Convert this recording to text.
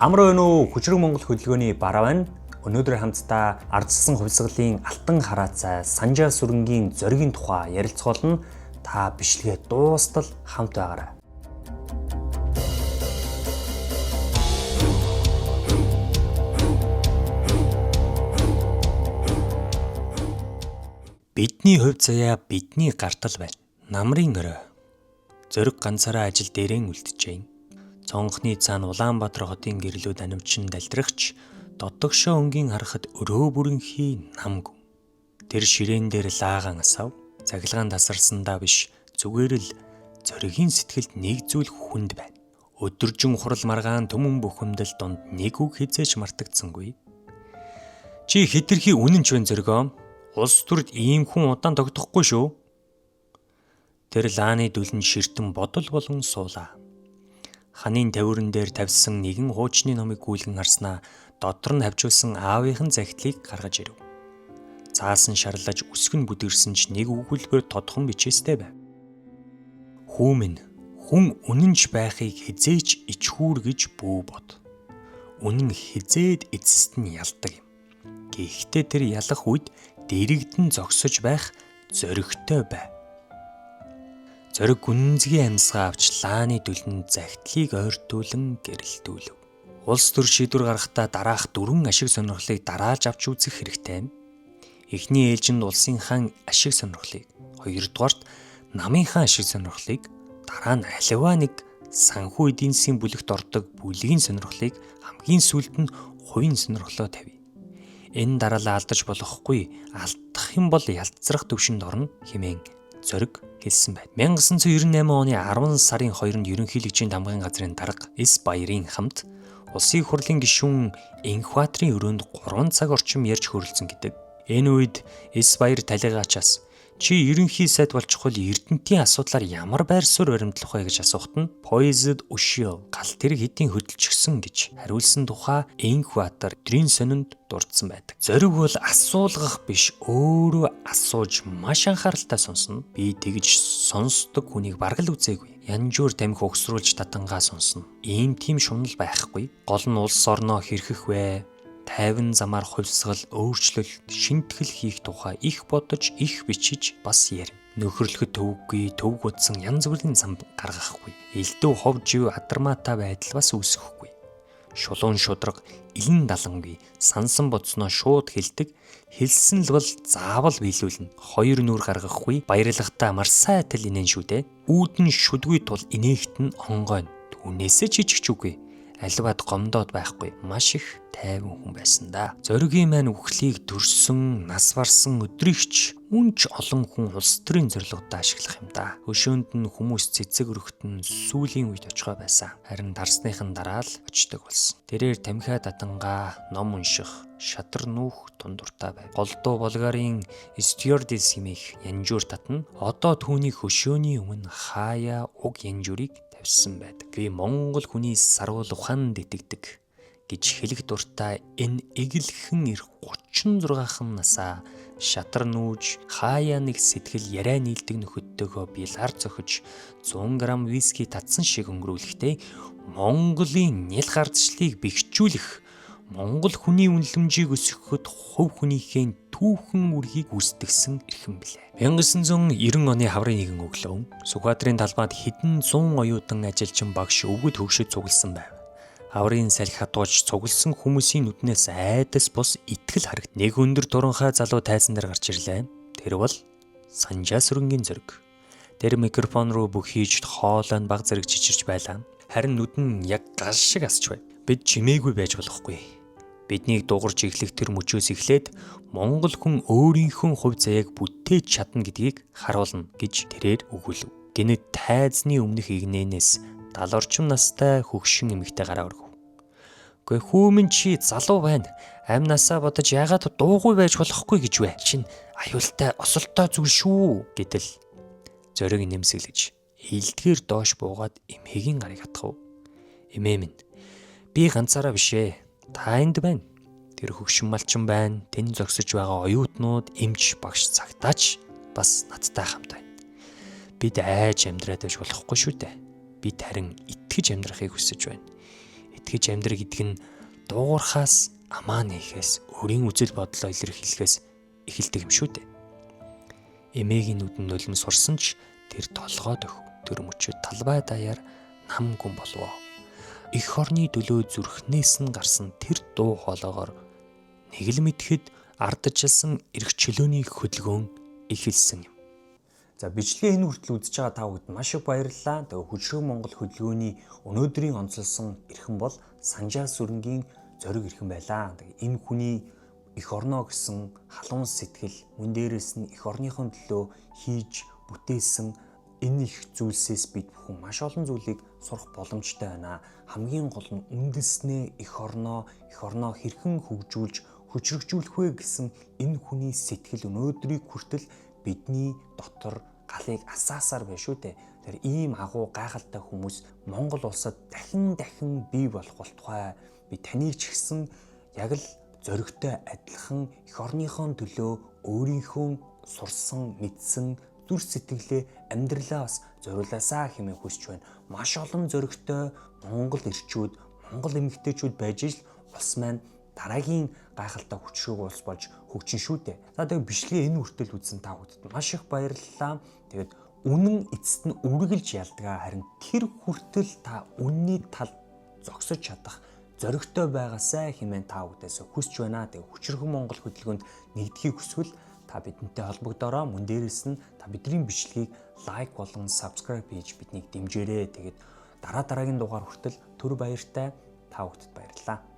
Амар байна уу? Хүчрэг Монгол хөтөлбөрийн бараа байна. Өнөөдөр хамтдаа ардчилсан хувьсгалын алтан хараацай Санжаа сүрэнгийн зоригийн тухай ярилцгаулна. Та бичлэгээ дуустал хамт байгаарай. Бидний хувь заяа бидний гартал байна. Намрын орой. Зориг ганцаараа ажил дээрээ үлджээ. Цонхны цаана Улаанбаатар хотын гэрлүүд анивчин далдрагч додогшоо өнгийн харахад өрөө бүрэнхий намг. Тэр ширээн дээр лаган асав. Цахилгаан тасарсандаа биш зүгээр л зоригийн сэтгэлд нэг зүйл хүнд байна. Өдөржин хурал маргаан төмөн бухимдал донд нэг үг хизээч мартагдсангүй. Чи хэтэрхий үнэнч вэ зоргоо? Улс төрд ийм хүн удаан тогтохгүй шүү. Тэр лааны дүлэн ширтэн бодол болон суулаа. Ханын тавиран дээр тавьсан нэгэн хуучны номыг гүйлгэн харснаа дотор нь хавжуулсан аавынхын захидлыг гаргаж ирэв. Цаасан шарлаж үсгэн бүдэрсэн ч нэг өгүүлбэр тодхон бичээстэй байв. Хүмүн хүн үнэнч байхыг хизээч ичхүүр гэж бүү бод. Үнэн хизээд эцэст нь ялдаг юм. Гэхдээ тэр ялах үед дэрэгдэн зогсож байх зоригтой байв. Зориг гүнзгий амьсгаа авч лааны дүлэнд захидлыг ойртуулан гэрэлтүүлв. Улс төр шийдвэр гаргахдаа дараах 4 ашиг сонирхлыг дараалж авч үзэх хэрэгтэй. Эхний ээлжинд улсын хаан ашиг сонирхлыг, хоёрдугаарт намынхаа ашиг сонирхлыг, дараа нь аливаа нэг санхүү эдийн засгийн бүлэгт ордог бүлгийн сонирхлыг, хамгийн сүүлд нь хувийн сонирхлоо тавь. Энэ дараалал алдаж болохгүй, алдах юм бол ялцрах төвшөнд орно хэмээн зориг хэлсэн байна. 1998 оны 10 сарын 2-нд ерөнхийлөгчийн дамгын газрын дарга С Баярын хамт улсын их хурлын гишүүн Энхбаатрийн өрөөнд 3 цаг орчим ярьж хөрөлцөн гэдэг. Энэ үед С Баяр талигаачаас чи ерөнхий сайд болчихвол Эрдэнэтийн асуудлаар ямар байр суурь баримтлах вэ гэж асуухт нь poised ушил гал тэр хэдийн хөдөлчихсөн гэж хариулсан тухай Энхбаатар өдрийн сонинд дурдсан байдаг. Зориг бол асуулгах биш, өөрөө асууж маш анхааралтай сонсно. Би тэгж сонсдог хүнийг бараг л үзээгүй. Янжуур тамхи өгсрүүлж татангаа сонсно. Ийм тийм шунал байхгүй. Гол нь улс орноо хэрхэх вэ? Тайван замаар хувьсгал, өөрчлөлт, шинтгэл хийх тухай их бодож, их бичиж бас ярив. Нөхөрлөхөд төвөггүй, төвг утсан янз бүрийн зам гаргахгүй. Элдв хов жив адармаатай байдал бас үүсэхгүй. Шулуун шудраг, илэн далангүй, сансан бодсноо шууд хэлдэг. Хэлсэн л бол заавал биелүүлнэ. Хоёр нүур гаргахгүй, баярлагтаа мар сайтал инэн шүү дээ. Үүдэн шүдгүй тул инээгт нь онгойно. Түүнээсээ чижигч үгүй. Аливаад гомдоод байхгүй, маш их тайван хүн байсан да. Зоригийн маань үхлийг төрсөн, нас барсан өдрийгч үнч олон хүн улс төрийн зорилгодоо ашиглах юм да. Хөшөөнд нь хүмүүс цэцэг өргөтөн сүүлийн үед очихоо байсан. Харин дарсныхын дараа л очдог болсон. Тэрээр тамхиа татангаа, ном унших, шадар нүүх тундуртай байв. Голдуу Болгарын стюардесс хэмээх янжуур татна одоо түүний хөшөөний өмнө хаяа уг янжуурыг тавьсан байдаг. Би Монгол хүний сарвал ухаанд итгэдэг гэж хэлэх дуртай энэ эгэлхэн эр 36хан насаа шадар нүүж хаяа нэг сэтгэл яриа нийлдэг нөхөдтэйгөө билар зохиж 100 г виски татсан шиг өнгөрүүлэхдээ Монголын нэл гардчлалыг бэхжүүлэх, Монгол хүний үнэлэмжийг өсгөхөд хувь хүнийхээ түүхэн үргийг үүсгсэн эрхэм билээ. 1990 оны хаврын нэгэн өглөө Сүхбаатарын талбайд хэдэн 100 оюутан ажилчин багш өвгөд хөгшөд цугласан байв. Хаврын салхи хатууж цугласан хүмүүсийн нүднээс айдас бус итгэл харагд. Нэг өндөр туранхай залуу тайзан дээр гарч ирлээ. Тэр бол Санжаа сүрэнгийн зориг. Тэр микрофон руу бүх хийж хоолой нь баг зэрэг чичирч байлаа. Харин нүд нь яг гал шиг асч байв. Бид чимээгүй байж болохгүй. Биднийг дуурж эхлэх тэр мөчөөс эхлээд Монгол хүн өөрийнхөө хувь заяаг бүтээж чадна гэдгийг харуулна гэж тэрээр өгүүлв. Гэнэт тайзны өмнөх игнэнээс 70 орчим настай хөгшин эмэгтэй гараа өргөв. Гэхдээ хүмүн чи залуу байна. Амнасаа бодож яагаад дуугүй байж болохгүй гэж вэ? Чин аюултай осолтой зүйл шүү гэтэл зориг нэмсэглэж илдгээр доош буугаад эмээгийн гарыг хатгав. Эмээ минь би ганцаараа бишээ. Та энд байна. Тэр хөгшин малчин байна. Тэн зогсож байгаа оюутнууд, эмч, багш цагтаач бас надтай хамт байна. Бид айж амьдраад байж болохгүй шүү дээ. Бид харин итгэж амьдрахыг хүсэж байна. итгэж амьдрах гэдэг нь дуугархаас амаа нэхээс өөрийн үзэл бодлоо илэрхийлэхээс эхэлдэг юм шүү дээ. Эмээгийн нүдэн нулим сурсан ч тэр толгойд өх төр мөчөд талбай даяар нам гүн болов. Эх орны төлөө зүрхнээс нь гарсан тэр дуу хоолоогоор нэг л мэдхэд ардчилсан эрх чөлөөний хөдөлгөөн эхэлсэн юм. За бичлэгийн энэ хүртэл үзэж байгаа та бүхэнд маш их баярлалаа. Тэгээ Хөшрөг Монгол хөдөлгөөний өнөөдрийн онцлсон эрхэм бол Санжаа Сүрэнгийн зориг эрхэм байлаа. Тэгээ энэ хүний эх орноо гэсэн халуун сэтгэл, мөн дээрээс нь эх орныхон төлөө хийж бүтээсэн энэ их зүйлсээс бид бүхэн маш олон зүйлийг сурах боломжтой байна. Хамгийн гол нь үндэснээ эх орноо хэрхэн хөгжүүлж, хүчрхжүүлэх вэ гэсэн энэ хүний сэтгэл өнөөдрийг хүртэл бидний дотор галыг асаасаар байна шүү дээ. Тэр ийм агуу гайхалтай хүмүүс Монгол улсад дахин бий болох болтугай. Би таныг ч гэсэн яг л зоригтой адилхан эх орныхон төлөө өөрийнхөө сурсан, мэдсэн зүрх сэтгэлээ амьдралаа бас зориулаасаа хэмээн хүсэж байна. Маш олон зоригтой Монгол ирчүүд, Монгол эмэгтэйчүүд байж л улс маань дараагийн гайхалтай хүчрэг улс болж хөгжин шүү дээ. За тэгээ бичлэгээ энэ хүртэл үзсэн та бүхэнд маш их баярлалаа. Тэгээд үнэн эцэст нь үргэлж ялдаг. Харин тэр хүртэл та үнний талд зогсож чадах зоригтой байгаасай хэмээн та бүдээс хүсэж байна. Тэгээ Хөшрөг Монгол хөтөлбөрөнд нэгдэхийг хүсвэл та бидэнтэй холбогдороо. Мөн дээрээс нь та бидний бичлэгийг лайк болон subscribe хийж биднийг дэмжээрэй. Тэгээд дараагийн дугаар хүртэл түр баяртай та бүхэнд баярлалаа.